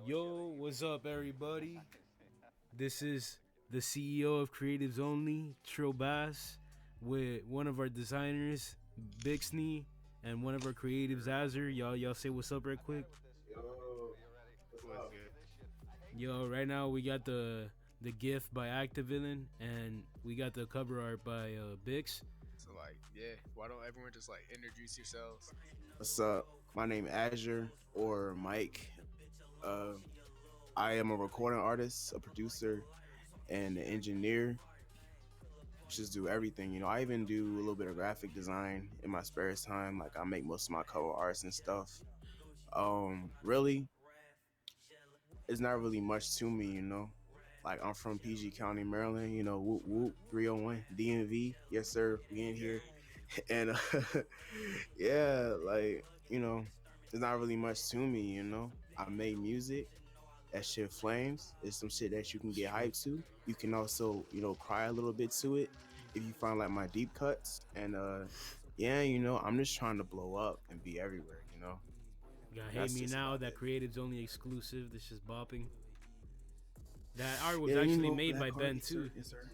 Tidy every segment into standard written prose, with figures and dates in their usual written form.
Yo, what's up, everybody? This is the CEO of Creatives Only, Trill Bass, with one of our designers, Bixney, and one of our creatives, Azure. Y'all say what's up, right quick. Yo, what's Was up? good. Yo, right now we got the gift by Activillain, and we got the cover art by Bix. So why don't everyone just introduce yourselves? What's up? My name Azure or Mike. Uh, I am a recording artist, a producer, and an engineer. Just do everything. I even do a little bit of graphic design in my spare time. Like I make most of my cover arts and stuff. Really, it's not really much to me. Like I'm from PG County, Maryland. Whoop whoop 301 DMV. Yes, sir. We in here. Gang. And yeah, there's not really much to me. I make music. That shit flames. It's some shit that you can get hyped to. You can also, cry a little bit to it if you find like my deep cuts. And yeah, I'm just trying to blow up and be everywhere. You gotta hate That's me just now. about That it. Creatives Only exclusive. This is bopping. That art was Yeah, actually made by Black Heart, Ben yes sir, too. yes sir.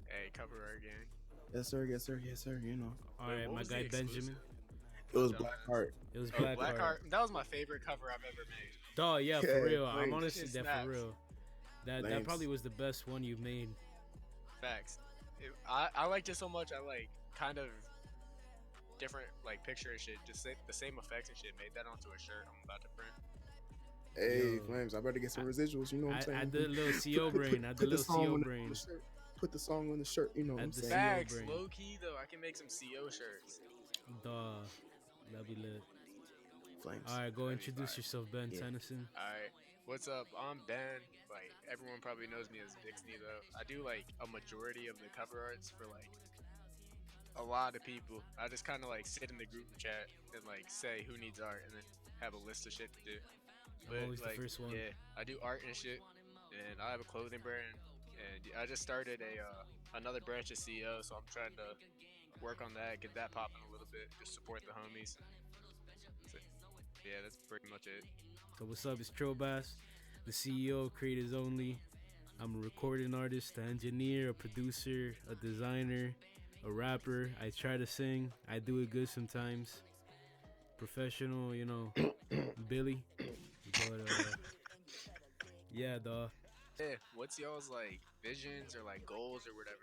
Hey, cover art gang. Yes sir, yes sir, yes sir, All Wait, right, what my was the guy exclusive? Benjamin. It was Dumbass. Black Heart. It was Oh, Black Art. Blackheart. That was my favorite cover I've ever made. Dog, yeah, for Yeah, real. I'm flames, That honestly shit that for snaps. real. That flames. probably was the best one you've made. Facts. I liked it so much. I kind of different picture and shit. Just the same effects and shit. Made that onto a shirt I'm about to print. Hey, Yo, Flames, I better get some residuals, you know what I'm I saying? did a little CO brain. I did a Put the little song CO on the brain. shirt. Put the song on the shirt, you know what I'm At the saying? CO Facts. brain. Low key though, I can make some CO shirts. Duh, that'd be lit. Flames. All right, go That'd be introduce fire. yourself, Ben Yeah. Tennyson. Alright, what's up? I'm Ben. Everyone probably knows me as Dixney though. I do a majority of the cover arts for a lot of people. I just kind of sit in the group chat and say who needs art and then have a list of shit to do. I'm But always the first one. yeah, I do art and shit, and I have a clothing brand, and I just started a another branch of CEO, so I'm trying to work on that, get that popping a little bit, just support the homies. So, yeah, that's pretty much it. So what's up? It's Trill Bass, the CEO of Creators Only. I'm a recording artist, an engineer, a producer, a designer, a rapper. I try to sing. I do it good sometimes. Professional, Billy. But yeah, dawg. Yeah, what's y'all's visions or goals or whatever?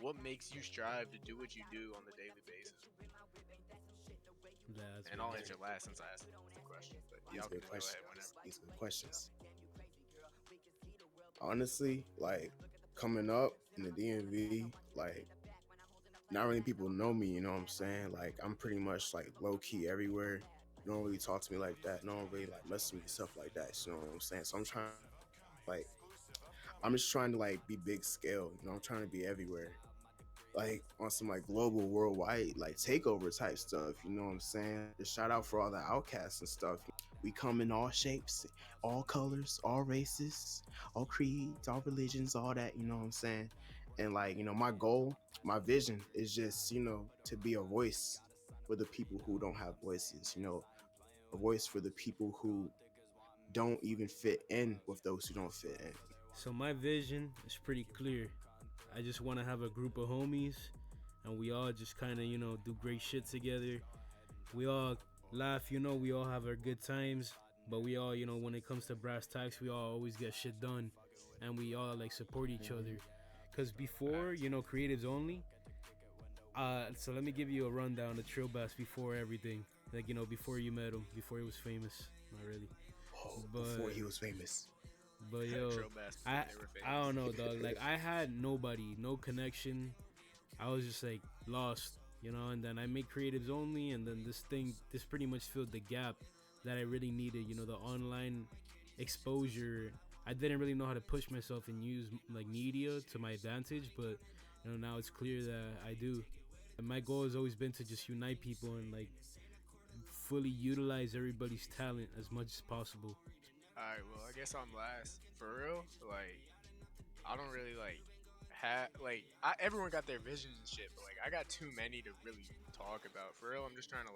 What makes you strive to do what you do on the daily basis? That's And I'll answer last since I asked the question. But These y'all can good go ahead whenever. questions. These good questions. Honestly, like coming up in the DMV, not really people know me, you know what I'm saying? Like I'm pretty much like low key everywhere. No one really talk to me like that. No one really like mess with me, stuff like that. You know what I'm saying? So like I'm just trying to be big scale, I'm trying to be everywhere. Like on some global worldwide takeover type stuff, you know what I'm saying? Just shout out for all the outcasts and stuff. We come in all shapes, all colors, all races, all creeds, all religions, all that, you know what I'm saying? And my goal, my vision is just, to be a voice for the people who don't have voices, a voice for the people who don't even fit in with those who don't fit in. So my vision is pretty clear. I just want to have a group of homies, and we all just kind of, do great shit together. We all laugh, we all have our good times, but we all, when it comes to brass tacks, we all always get shit done, and we all support each other. Cause before, creatives only. So let me give you a rundown of Trill Bass before everything. Before you met him, before he was famous. Not really, Oh, before but he was famous. yo, Trail Bass before I they were I famous. don't know, dog. Like I had nobody, no connection. I was just lost, and then I made creatives only, and then this pretty much filled the gap that I really needed. The online exposure. I didn't really know how to push myself and use media to my advantage, but now it's clear that I do. And my goal has always been to just unite people and fully utilize everybody's talent as much as possible. Alright, well, I guess I'm last. For real, I don't really have everyone got their visions and shit, but I got too many to really talk about. For real, I'm just trying to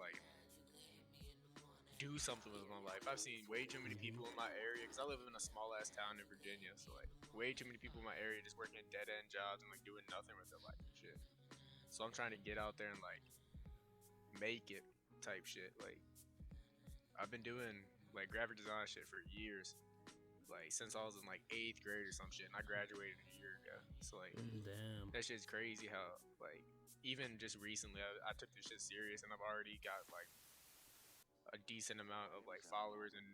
do something with my life. I've seen way too many people in my area because I live in a small ass town in Virginia. So like way too many people in my area just working dead end jobs and like doing nothing with their life and shit. So I'm trying to get out there and like make it type shit. Like I've been doing like graphic design shit for years. Like since I was in like 8th grade or some shit, and I graduated a year ago. So like Damn. that shit's crazy how like even just recently I took this shit serious and I've already got like a decent amount of like followers and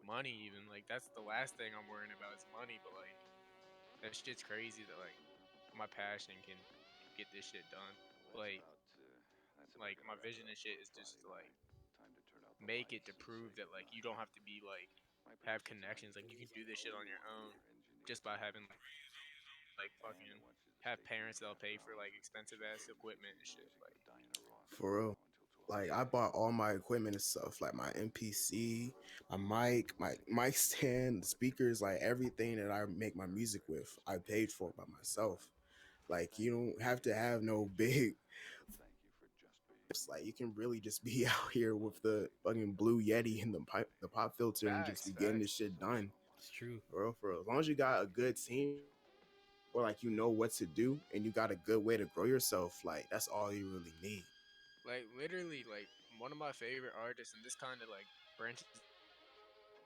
money even. Like that's the last thing I'm worrying about is money, but like that shit's crazy that like my passion can get this shit done. Like my vision and shit is just to like make it to prove that like you don't have to be like have connections. Like you can do this shit on your own just by having like fucking have parents that'll pay for like expensive ass equipment and shit. Like For real. Like I bought all my equipment and stuff, like my MPC, my mic stand, the speakers, like everything that I make my music with, I paid for by myself. Like you don't have to have no big. It's like you can really just be out here with the fucking Blue Yeti and the pop filter, and just facts, be getting this facts. shit done. It's true. For real, for real. As long as you got a good team, or like you know what to do, and you got a good way to grow yourself, like that's all you really need. Like literally like one of my favorite artists and this kind of like branches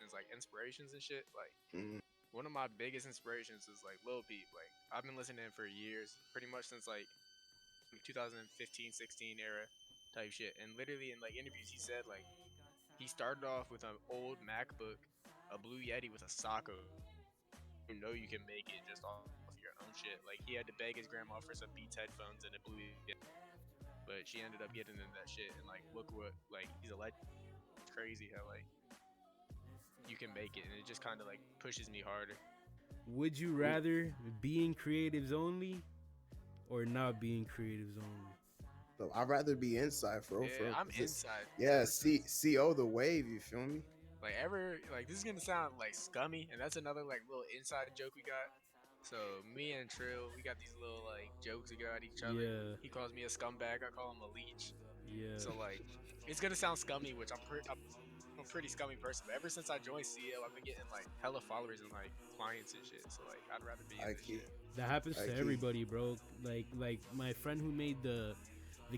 is like inspirations and shit. Like Mm, one of my biggest inspirations is like Lil Peep. Like I've been listening to him for years, pretty much since like 2015, 16 era type shit. And literally in like interviews, he said like he started off with an old MacBook, a Blue Yeti with a Sako. You know you can make it just off your own shit. Like he had to beg his grandma for some Beats headphones and a Blue Yeti, but she ended up getting into that shit. And like look what like he's a legend. It's crazy how like you can make it, and it just kind of like pushes me harder. Would you rather being creatives only or not being creatives only? so I'd rather be inside, for real, for Yeah, real, I'm 'cause it's- inside. Yeah, CO the wave. You feel me? Like ever like this is gonna sound like scummy, and that's another like little inside joke we got. So me and Trill, we got these little like jokes we got at each other. Yeah. He calls me a scumbag, I call him a leech. Yeah. So like it's gonna sound scummy, which I'm a pretty scummy person. But ever since I joined CL, I've been getting like hella followers and like clients and shit. So like I'd rather be in I this keep. shit. That happens I to keep- everybody, bro. Like my friend who made the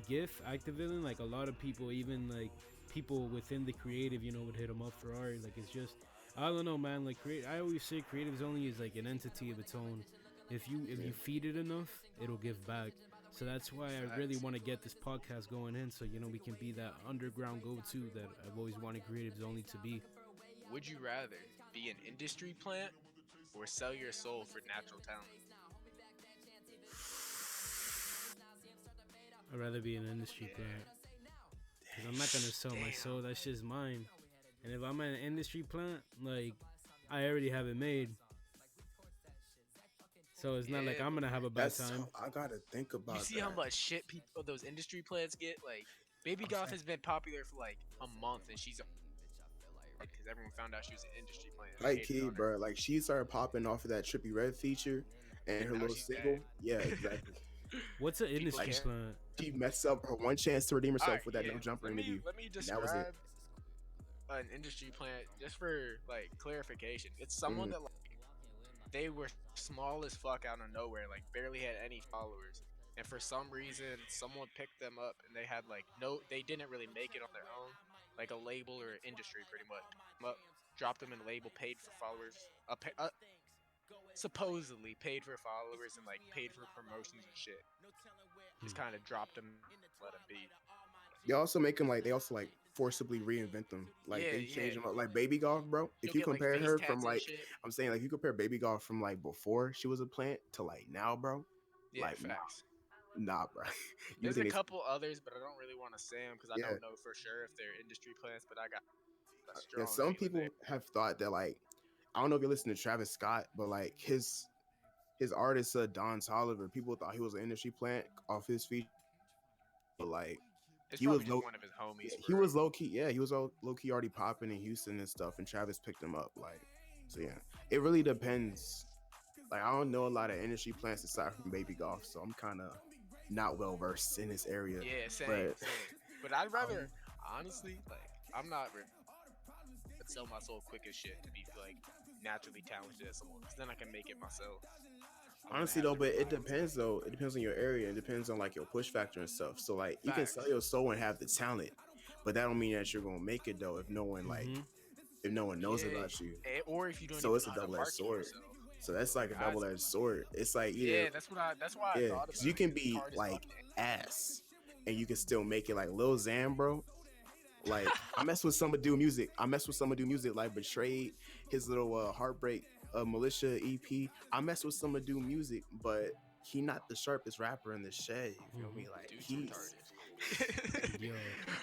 GIF Activillain, like a lot of people, even like people within the creative, would hit him up for art. Like it's just, I don't know, man. Like I always say, creatives only is like an entity of its own. If you feed it enough, it'll give back. So that's why I really Facts. want to get this podcast going in, so we can be that underground go-to that I've always wanted creatives only to be. Would you rather be an industry plant or sell your soul for natural talent? I'd rather be an industry Yeah. plant. Cause I'm not gonna sell my Damn. soul. That shit's mine. And if I'm an industry plant, like I already have it made. So it's not like Yeah, I'm gonna have a bad That's time. I gotta think about. You see that. how much shit people those industry plants get? Like Baby Goth has been popular for like a month, and she's because everyone found out she was an industry plant. and High hated key, on her. bro. Like she started popping off of that Trippy Red feature, and her Now little she's single. bad. Yeah, exactly. What's an People industry care. plant? She messed up her one chance to redeem herself Alright, with that yeah, no jumper let me, interview. Let me and that was describe it. an industry plant just for like clarification. It's someone Mhm. that like they were small as fuck out of nowhere, like barely had any followers. And for some reason, someone picked them up, and they had like they didn't really make it on their own, like a label or industry, pretty much. Up, dropped them in a label, paid for followers, supposedly paid for followers and like paid for promotions and shit. Just kind of dropped them, let them be. They also make them like they also like forcibly reinvent them. Like Yeah, they change yeah. them up. Like Baby Golf, bro. If You'll you get, like, compare face her tats from and like shit. I'm saying like you compare Baby Golf from like before she was a plant to like now, bro. Yeah, like facts. nah, bro. You There's a think it's- couple others, but I don't really want to say them because I Yeah. don't know for sure if they're industry plants. But I got a strong Yeah, some feeling people they- have thought that like I don't know if you listen to Travis Scott, but like his artist Don Toliver, people thought he was an industry plant off his feature. But like it's he probably was just low- one of his homies. yeah, for he real. was low key. Yeah, he was low key already popping in Houston and stuff, and Travis picked him up. Like, so yeah, it really depends. Like, I don't know a lot of industry plants aside from Baby Golf, so I'm kind of not well versed in this area. Yeah, same, but- same. But I'd rather, honestly, like, I'm not sell my soul quick as shit to be like naturally talented as someone. 'Cause then I can make it myself. I wouldn't Honestly have though, to but it rely on depends though. It depends on your area. It depends on like your push factor and stuff. So like you can sell facts. your soul and have the talent, but that don't mean that you're gonna make it though Mm-hmm. if no one knows Yeah, about you. or if you don't So even it's know a how to double edged market sword. yourself. So that's Like like a I, double edged sword. It's like either yeah, that's why I yeah, thought because about you it. can It's be hard as fuck. like ass and you can still make it like Lil Xan, bro. Like I mess with some do music. I mess with some do music like Betrayed, his little Heartbreak Militia EP. I mess with some do music, but he not the sharpest rapper in the shed. You feel me? Like Dude's he's retarded. Yo,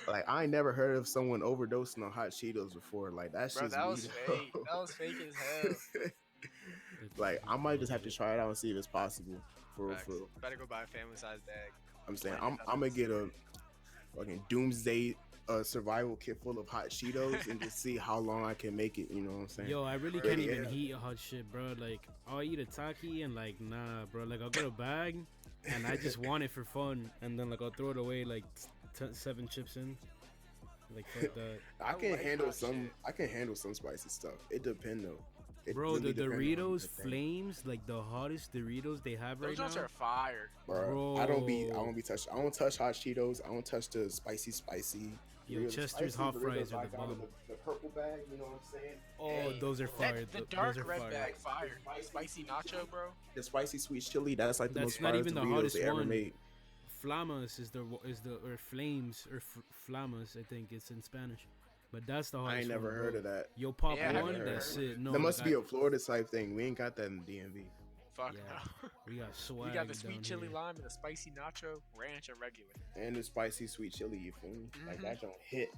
like I ain't never heard of someone overdosing on hot Cheetos before. Like that's Bro, just that was weed. fake. That was fake as hell. Like I might just have to try it out and see if it's possible. For real, for Facts. real. Better go buy a family size bag. I'm saying Blend it I'm up. gonna get a fucking doomsday survival kit full of hot Cheetos and just see how long I can make it. You know what I'm saying? yo, I really Bro, can't yeah. even eat hot shit, bro. Like, I'll eat a taki and like, nah, bro. Like, I'll get a bag and I just want it for fun, and then like I'll throw it away like 7 chips in. Like, fuck that. I can like handle hot some. shit. I can handle some spicy stuff. It depends though. It Bro, really the depend on Doritos the thing. Flames, like the hottest Doritos they have Those right joints now. are fire. Bro, I Bro. don't be touched. I don't touch hot Cheetos. I don't touch the spicy. Yo, Doritos. Chester's Spicy hot Doritos fries are I the got in bomb. The purple bag, you know what I'm saying? Oh, Hey, those are fire. The Those dark are red fire. bag fire. Spicy nacho, bro. The spicy sweet chili. That's like the That's most not fire even the Doritos hottest they ever one. made. Flamas is the or flames or flamas, I think it's in Spanish, but that's the hottest. I ain't never one, heard bro. of that. Yo, pop Yeah, I haven't one, even that's heard of it. No, that must like be a Florida type thing. We ain't got that in DMV. Fuck Yeah. no. we got swag. We got the down sweet chili here. lime and the spicy nacho, ranch, and regular. And the spicy sweet chili, you feel me? Like Mhm. that don't hit.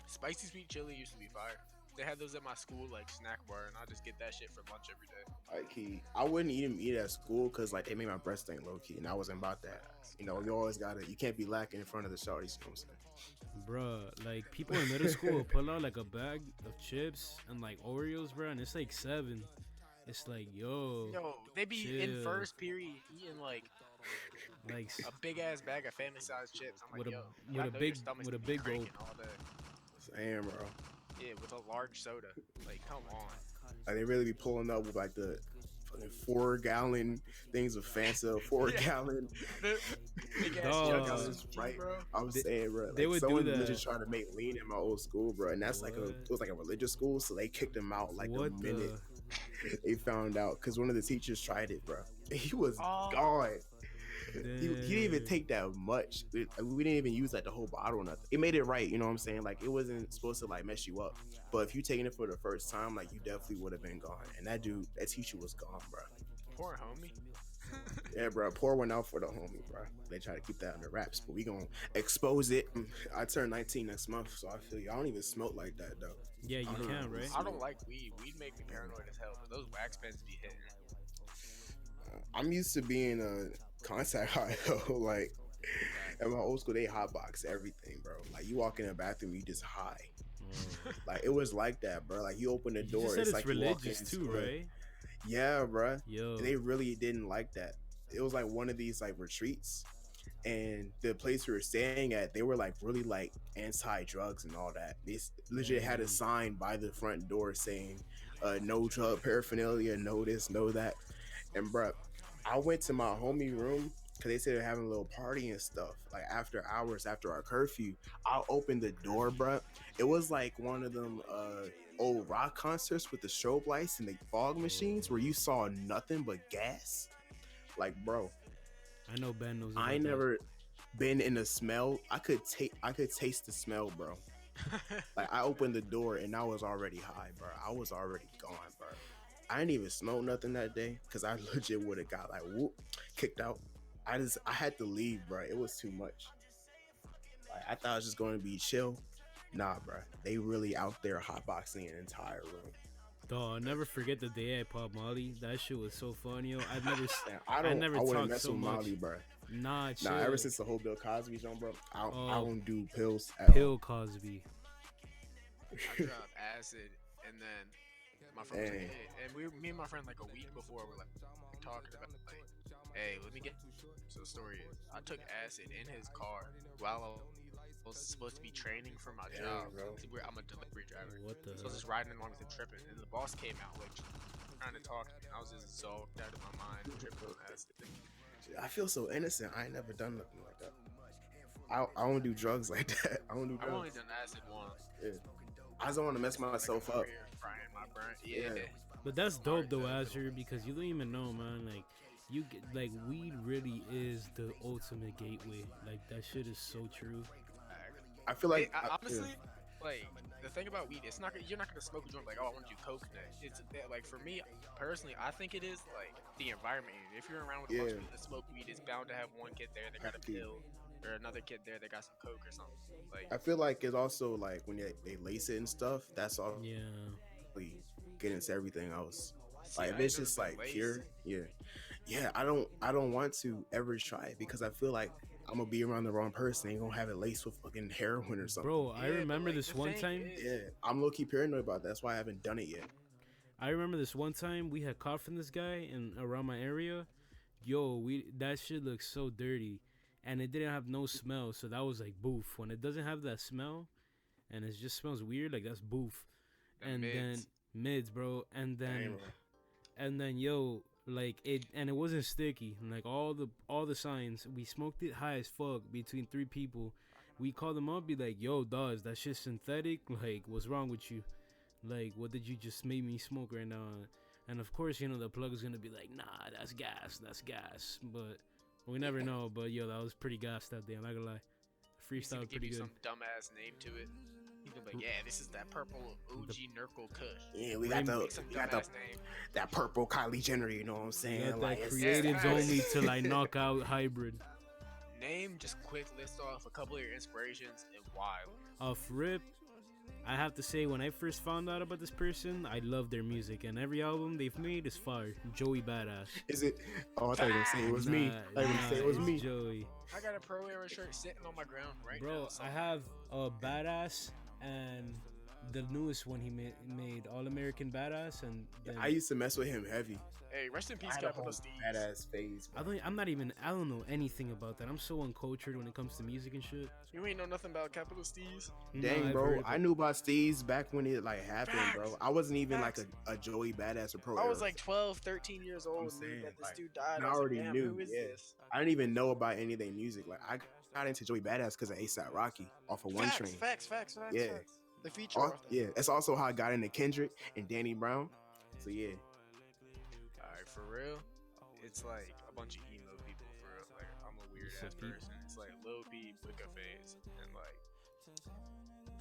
Spicy sweet chili used to be fire. They had those at my school, like snack bar, and I just get that shit for lunch every day. Like I wouldn't even eat at school because like they made my breast stink low key, and I wasn't about that. You know, you always you can't be lacking in front of the shorties. You know what I'm saying? Bruh, like people in middle school will pull out like a bag of chips and like Oreos, bro, and it's like 7. It's like, yo, They be in chill. first period eating like like a big ass bag of family size chips. I'm like, with a yo, with y'all a know your big stomachs with a be big cranking gulp. all day. Damn, bro. Yeah, with a large soda. Like, come on. Like they really be pulling up with like the fucking 4-gallon things of Fanta, 4-gallon. Big ass Dog. jugs Jugs of of Sprite, Sprite. bro. I was They- saying, bro. they Like, would do someone that. legit trying to make lean in my old school, bro, and that's like What? it was like a religious school, so they kicked him out like what a minute. the? They found out because one of the teachers tried it, bro. He was Oh. gone. He didn't even Dang. take that much. We didn't even use like the whole bottle or nothing. It made it right, you know what I'm saying? Like it wasn't supposed to like mess you up. But if you taking it for the first time, like you definitely would have been gone. And that teacher was gone, bro. Poor homie. Yeah, bro. Pour one out for the homie, bro. They try to keep that under wraps, but we gonna expose it. I turn 19 next month, so I feel you. I don't even smoke like that though. Yeah, you I don't can, know. right? I don't like weed. Weed make me paranoid as hell, but those wax pens be hitting. I'm used to being a contact high though. Like at my old school, they hotbox everything, bro. Like you walk in the bathroom, you just high. Like it was like that, bro. Like you open the You door, just said it's it's like you walk religious into too, a- right? Yeah, bro. Yo, They really didn't like that. It was like one of these like retreats, and the place we were staying at, they were like really like anti-drugs and all that. They legit had a Damn. sign by the front door saying, "No drug paraphernalia, no this, no that." And bro, I went to my homie room because they said they're having a little party and stuff. Like after hours, after our curfew, I opened the door, bro. It was like one of them old rock concerts with the strobe lights and the fog machines where you saw nothing but gas. Like, bro, I know Ben knows. I about that. never been in the smell. I could taste the smell, bro. Like I opened the door and I was already high, bro. I was already gone, bro. I didn't even smoke nothing that day because I legit would have got like whoop, kicked out. I had to leave, bro. It was too much. Like I thought it was just going to be chill. Nah, bro. They really out there hotboxing an entire room. Dog, I'll never forget the day I popped Molly. That shit was so funny, yo. I've never, Damn, I never wouldn't talked mess so with much. Molly, bro. Nah, chill. Nah, ever since the whole Bill Cosby joint, bro, I Oh. don't do pills at all. Pill Cosby. I dropped acid, and then my friend was like, Dang. hey, and me and my friend like a week before we're like talking about like, hey, let me get. So the story is, I took acid in his car while was supposed to be training for my Dang, job. bro. I'm a delivery driver. What the So I was just riding along with him tripping, and the boss came out like trying to talk to me, and I was just zogged out of my mind, tripping on acid. I feel so innocent. I ain't never done nothing like that. I don't do drugs like that. I don't do I've only drugs. done acid once. Yeah. I just don't want to mess myself up. Frying my brain. Yeah. Yeah. But that's dope though, Azure, because you don't even know, man. Like, you get like weed really is the ultimate gateway. Like that shit is so true. I feel like Honestly, like the thing about weed, it's not you're not gonna smoke a joint like, oh, I want to do coconut. It's like for me personally, I think it is like the environment. If you're around with a bunch of people that smoke weed, it's bound to have one kid there that got a pill, or another kid there that got some coke or something. Like I feel like it's also like when they lace it and stuff. That's all. Yeah. Get into everything else. see, Like I if it's ain't just never like been pure, laced. yeah. I don't want to ever try it because I feel like I'm gonna be around the wrong person. Ain't gonna have it laced with fucking heroin or something. Bro, I Yeah, but, remember like, this the one thing time. is- Yeah, I'm low key paranoid about that. That's why I haven't done it yet. I remember this one time we had caught from this guy in around my area. Yo, that shit looks so dirty, and it didn't have no smell. So that was like boof. When it doesn't have that smell, and it just smells weird, like that's boof. The And mids. then mids, bro, and then Damn, bro. and then yo, like it wasn't sticky. And like all the signs, we smoked it high as fuck between 3 people. We called them up, be like, yo, dawes, that shit's synthetic. Like, what's wrong with you? Like, what did you just make me smoke right now? And of course, you know, the plug is gonna be like, nah, that's gas. But we never know. But yo, that was pretty gas that day. I'm not gonna lie. He's gonna Freestyle give pretty you good. some dumbass name to it. He's gonna be like, yeah, this is that purple OG Nurkle Kush. Yeah, we got Make some dumbass name. that purple Kylie Jenner. You know what I'm You saying? got Like that it's creatives yeah. only till I knock out hybrid. Name, just quick list off a couple of your inspirations and why. Off rip, I have to say, when I first found out about this person, I love their music, and every album they've made is fire. Joey Badass. Is it? Oh, I thought you were gonna say it was me. I thought you were gonna say it was it's me. Joey. I got a Pro Era shirt sitting on my ground right now. Bro, so- I have a Badass and the newest one he made All American Badass, and then I used to mess with him heavy. Hey, rest in I peace, had a Capital whole Steve. badass phase. bro. I don't know anything about that. I'm so uncultured when it comes to music and shit. You ain't know nothing about Capital Steez. Dang, I've bro, heard of I it. knew about Steez back when it like happened, bro. Facts. I wasn't even like Facts. a Joey Badass or pro. I was era. like 12, 13 years old and saying, that this like, dude died. I I was already like, damn, knew, who is yeah. this? I didn't even know about any of their music. Like I got into Joey Badass because of ASAP Rocky off of One Train. Facts. Yeah. The feature. Oh, yeah, that's also how I got into Kendrick and Danny Brown. So yeah, Alright, for real, it's like a bunch of emo people for real. Like, I'm a weird So ass deep. person. It's like Lil Peep, Wicca Phase, and like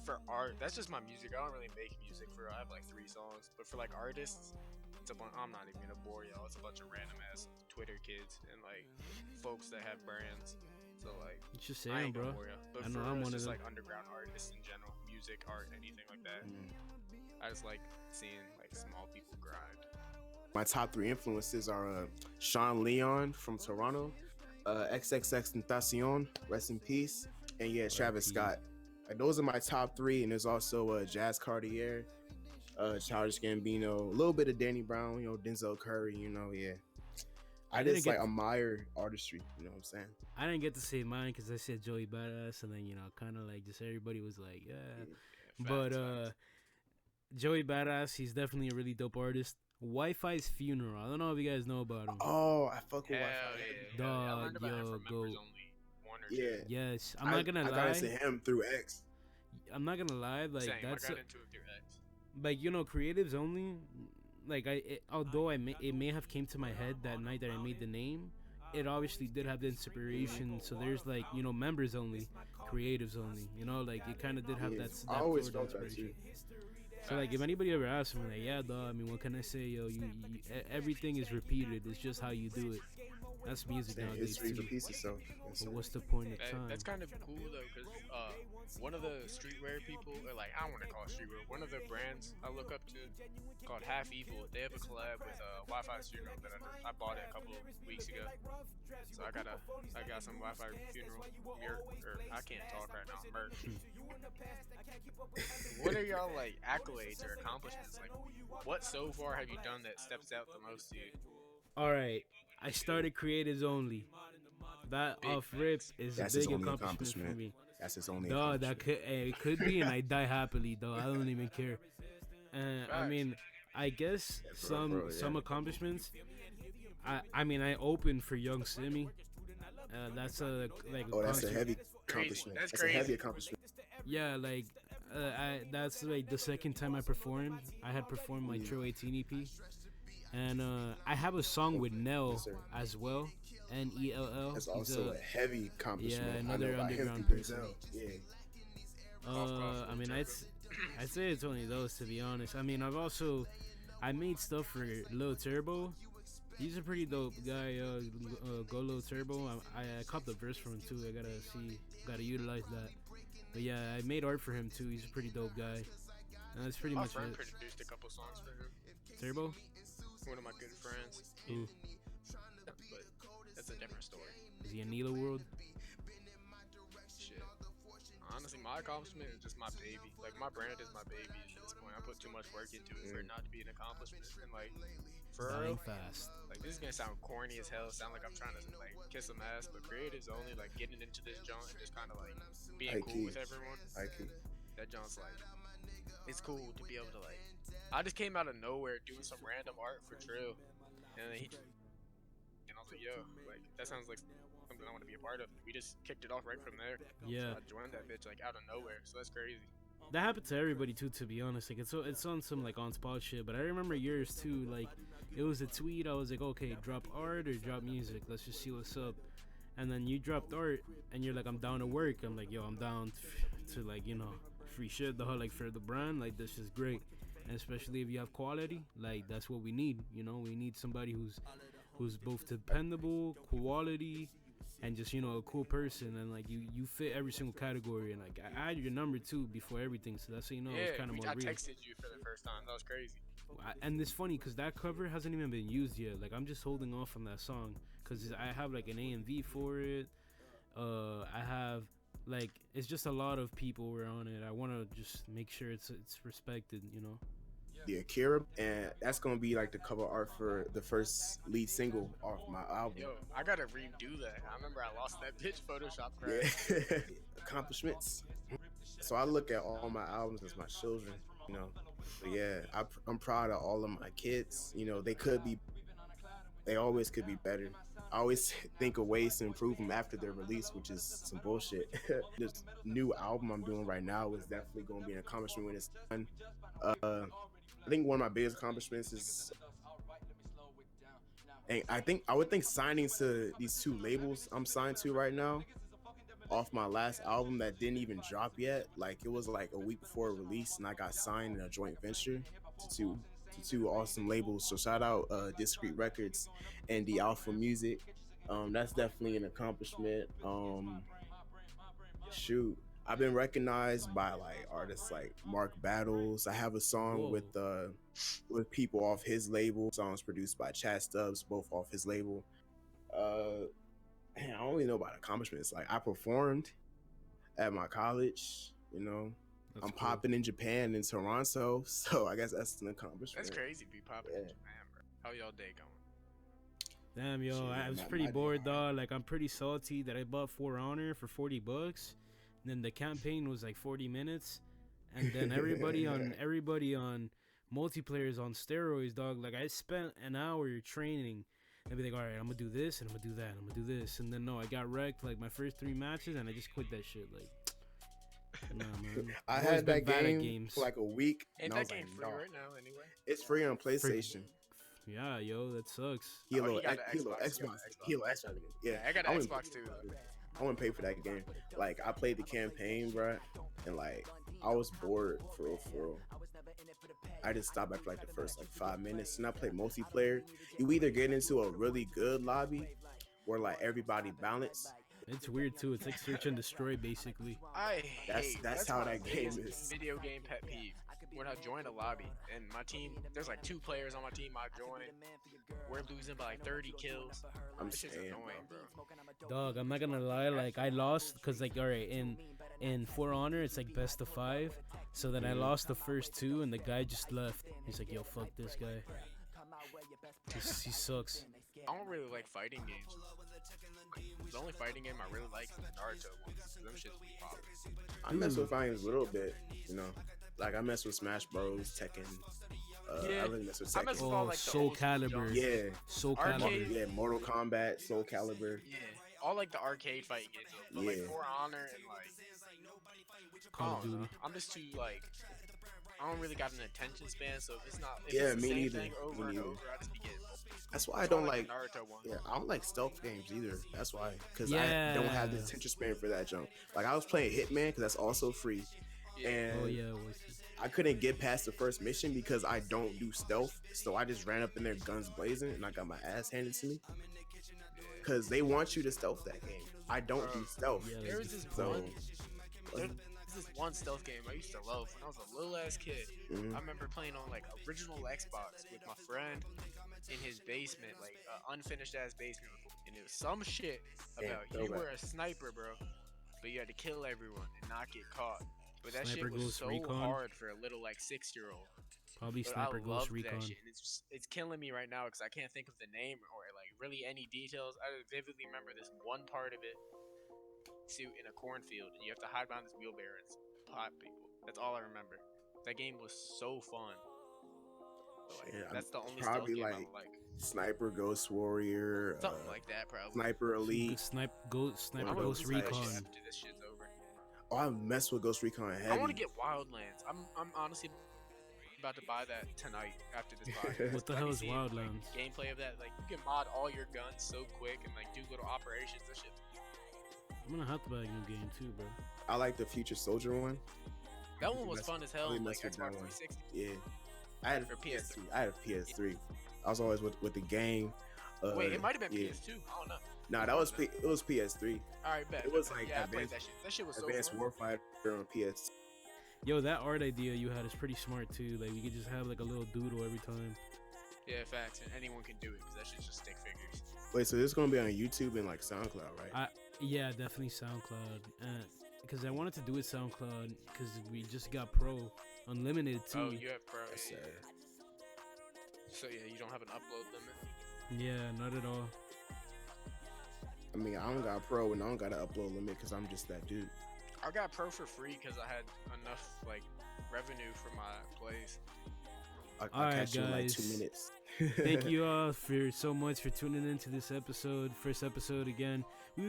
for art, that's just my music. I don't really make music for real. I have like 3 songs, but for like artists, it's a bunch. I'm not even gonna bore y'all. It's a bunch of random ass Twitter kids and like folks that have brands. So like, You should I say ain't gonna bro. bore ya. But I for know real, I'm it's one of just them. like underground artists in general, music, art, anything like that. Mm. I just like seeing like small people grind. my top 3 influences are Sean Leon from Toronto, XXX Tentacion, rest in peace, and yeah, Travis R.I.P. Scott. Like, those are my top 3, and there's also Jazz Cartier, Childish Gambino, a little bit of Danny Brown, you know, Denzel Curry, you know, yeah. I didn't just get- like admire artistry, you know what I'm saying? I didn't get to say mine because I said Joey Badass, and then, you know, kind of like just everybody was like, yeah. But Facts. Joey Badass, he's definitely a really dope artist. Wi-Fi's Funeral. I don't know if you guys know about him. Oh, I fuck with Hell Wi-Fi. yeah. I Dog, learned about him yo, from go. members only. 1 or 2. Yeah. Yes, I'm not gonna I got lie. into him through X. I'm not gonna lie. Like Same. that's I got into it through X. like, you know, creatives only. Like although it may have came to my head that night that I made the name, it obviously did have the inspiration. So there's like, you know, members only, creatives only. You know, like it kind of did have Yeah, that. I always sort of felt that too. So like, if anybody ever asks me, like, yeah, dog. I mean, what can I say, yo? Everything is repeated. It's just how you do it. That's music Damn, nowadays history too. repeats itself. But what's the point of time? That's kind of cool though, because one of the streetwear people, or like I don't want to call it streetwear, one of the brands I look up to called Half Evil. They have a collab with Wi-Fi Funeral that I bought it a couple of weeks ago. So I got some Wi-Fi Funeral merch, or I can't talk right now, merch. What are y'all like accolades or accomplishments? Like, what so far have you done that steps out the most to you? All right, I started creatives only. That Big off rip facts. is That's a his big only accomplishment for accomplishment. me. That's his only Dog, that accomplishment. it could be, and I die happily, though. I don't even care. I Facts. mean, I guess Yeah, some yeah. accomplishments. I mean, I opened for Young Simi. That's a like a Oh, that's a concert. heavy Crazy. accomplishment. That's That's a heavy crazy. accomplishment. Yeah, like that's like the second time I performed. I had performed my Trill 18 EP, and I have a song with Nell Yes, sir. as well. Nell. That's He's also a heavy accomplishment. yeah, I know another about him underground through person. Denzel. Yeah. I mean, I'd say it's only those, to be honest. I mean, I made stuff for Lil Turbo. He's a pretty dope guy. Go Lil Turbo. I copped the verse from him too. Gotta utilize that. But yeah, I made art for him too. He's a pretty dope guy. And that's pretty My much friend it. produced a couple songs for him. Turbo? One of my good friends. Who? But that's a different story. Is he in Nila World? Shit. Honestly, my accomplishment is just my baby. Like, my brand is my baby at this point. I put too much work into it for it not to be an accomplishment. And, like, for Dying real, fast. like, this is gonna sound corny as hell. Sound like I'm trying to, like, kiss some ass. But creative's only, like, getting into this junk and just kind of, like, being High cool key. with everyone. High key. That junk's, like, it's cool to be able to, like, I just came out of nowhere doing some random art for Trill. And then and I was like, yo, like, that sounds like something I want to be a part of. We just kicked it off right from there. Yeah. So I joined that bitch like out of nowhere, so that's crazy. That happened to everybody too, to be honest. Like it's on some like on spot shit. But I remember yours too. Like it was a tweet. I was like, okay, drop art or drop music. Let's just see what's up. And then you dropped art, and you're like, I'm down to work. I'm like, yo, I'm down to like free shit. The whole like for the brand. Like this is great. And especially if you have quality, like that's what we need. We need somebody who's both dependable, quality, and just a cool person. And like you fit every single category. And like I added your number too before everything, so that's it's kind of more I real. texted you for the first time. That was crazy. And it's funny because that cover hasn't even been used yet. Like I'm just holding off on that song because I have like an AMV for it. I have like it's just a lot of people were on it. I want to just make sure it's respected. The Akira, and that's gonna be like the cover art for the first lead single off my album. Yo, I gotta redo that. I remember I lost that bitch Photoshop crash. Yeah. Accomplishments. So I look at all my albums as my children, But yeah, I'm proud of all of my kids. They always could be better. I always think of ways to improve them after their release, which is some bullshit. This new album I'm doing right now is definitely going to be an accomplishment when it's done. I think one of my biggest accomplishments is, and I would think signing to these two labels I'm signed to right now off my last album that didn't even drop yet. Like it was like a week before release, and I got signed in a joint venture to two awesome labels. So shout out Discreet Records and the Alpha Music. That's definitely an accomplishment. Shoot, I've been recognized by like artists like Mark Battles. I have a song with people off his label. Songs produced by Chad Stubbs, both off his label. I don't really know about accomplishments. Like I performed at my college. That's I'm cool. popping in Japan and Toronto, so I guess that's an accomplishment. That's crazy. Be popping in Yeah. Japan, bro. How y'all day going? Damn, yo, Shit, I was my pretty day bored, hard. dog. Like, I'm pretty salty that I bought For Honor for $40. And then the campaign was like 40 minutes, and then everybody on multiplayer is on steroids, dog. Like, I spent an hour training. I'd be like, all right, I'm gonna do this, and I'm gonna do that, and I'm gonna do this, and then no, I got wrecked like my first 3 matches, and I just quit that shit. Like, nah, man. I I've always had been that bad at game games. for like a week. Ain't and I that was game like, free "Nah." right now anyway? It's free on PlayStation. Yeah, yo, that sucks. Halo, you got the Halo Xbox, you Xbox, got the Xbox. Halo Xbox. Yeah, I got I an wouldn't- Xbox too. I wouldn't pay for that game. Like I played the campaign, bro, and like I was bored for real. I just stopped after like the first like 5 minutes, and I played multiplayer. You either get into a really good lobby where like everybody balanced. It's weird too. It's like search and destroy, basically. That's how my that game biggest is. Video game pet peeve. When I join a lobby and my team, there's like 2 players on my team. I join, we're losing by like 30 kills. I'm This shit's saying, annoying, bro. Dog, I'm not gonna lie. Like I lost because like all right in For Honor it's like best of 5. So then I lost the first 2 and the guy just left. He's like, yo, fuck this guy. He sucks. I don't really like fighting games. The only fighting game I really like is the Naruto ones. Them shits be popping. I mess with fighting games a little bit, you know. Like I mess with Smash Bros, Tekken. Yeah, I really mess with I Tekken. mess with all Oh, like the Soul old school Calibur. jumps. Yeah, Soul Arcade. Calibur. yeah, Mortal Kombat, Soul Calibur. Yeah, all like the arcade fighting games, but like Yeah. For Honor and like Call I of don't know. Duty. I'm just too like I don't really got an attention span, so if it's not if Yeah, it's the me same neither. thing over Me and neither. over, I just be getting. That's why I That's don't why like. the Naruto one. Yeah, I don't like stealth games either. That's why, because I don't have the Yeah. attention span for that jump. Like I was playing Hitman because that's also free, Yeah. and Oh yeah, what's it? I couldn't get past the first mission because I don't do stealth. So I just ran up in there guns blazing, and I got my ass handed to me. Because they want you to stealth that game. I don't do stealth. Yeah, There was this So one. There's this one stealth game I used to love when I was a little ass kid. mhm. I remember playing on like original Xbox with my friend in his basement, like unfinished ass basement, and it was some shit Damn, about you throwback. were a sniper, bro, but you had to kill everyone and not get caught. But that Sniper shit was Ghost so Recon? hard for a little like 6-year-old. Probably But Sniper I Ghost loved Recon. that shit, and it's killing me right now because I can't think of the name or like really any details. I vividly remember this one part of it. Suit in a cornfield, and you have to hide behind this wheelbarrow and pot people. That's all I remember. That game was so fun. But, like, Shit, that's the only probably stealth game like I like. Sniper Ghost Warrior, Something like that, probably. Sniper Elite. Sniper I'm gonna Ghost play that shit Recon. after this shit's over. Oh, I messed with Ghost Recon heavy. I want to get Wildlands. I'm honestly about to buy that tonight after this podcast. What the I hell can is see, Wildlands? Like, gameplay of that, like you can mod all your guns so quick and like do little operations. That shit. I'm gonna have to buy a new game too, bro. I like the Future Soldier one. That one was That's fun as hell. really on, Like messed with that Xbox one. 360. Yeah, I had a Or PS3. PS3. I had a PS3. I was always with the gang. Wait, it might have been yeah. PS2. I don't know. Nah, that was it was PS3. All right, bet. It was bet. like yeah, I played Advanced- that shit. That shit was so Advanced fun. Warfighter on PS. Yo, that art idea you had is pretty smart too. Like we could just have like a little doodle every time. Yeah, facts. And anyone can do it because that shit's just stick figures. Wait, so this is gonna be on YouTube and like SoundCloud, right? Yeah, definitely SoundCloud. Because I wanted to do it SoundCloud because we just got Pro Unlimited too. Oh, you have Pro. That's Yeah. sad. So yeah, you don't have an upload limit. Yeah, not at all. I mean, I don't got Pro and I don't got an upload limit because I'm just that dude. I got Pro for free because I had enough like revenue from my plays. I'll Alright, catch you in like 2 guys. minutes. Thank you all for so much for tuning into this episode. First episode again.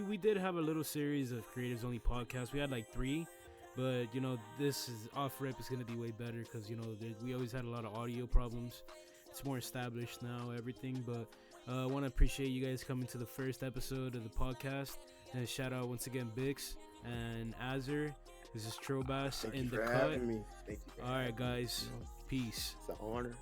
We did have a little series of Creatives Only podcasts. We had like 3, but you know this is off rip is gonna be way better because you know we always had a lot of audio problems. It's more established now, everything. But I want to appreciate you guys coming to the first episode of the podcast. And shout out once again Bix and Azur. This is Trobas Thank in you the for cut. having me. Thank you. For All right, having me. guys. You know, Peace. it's an honor.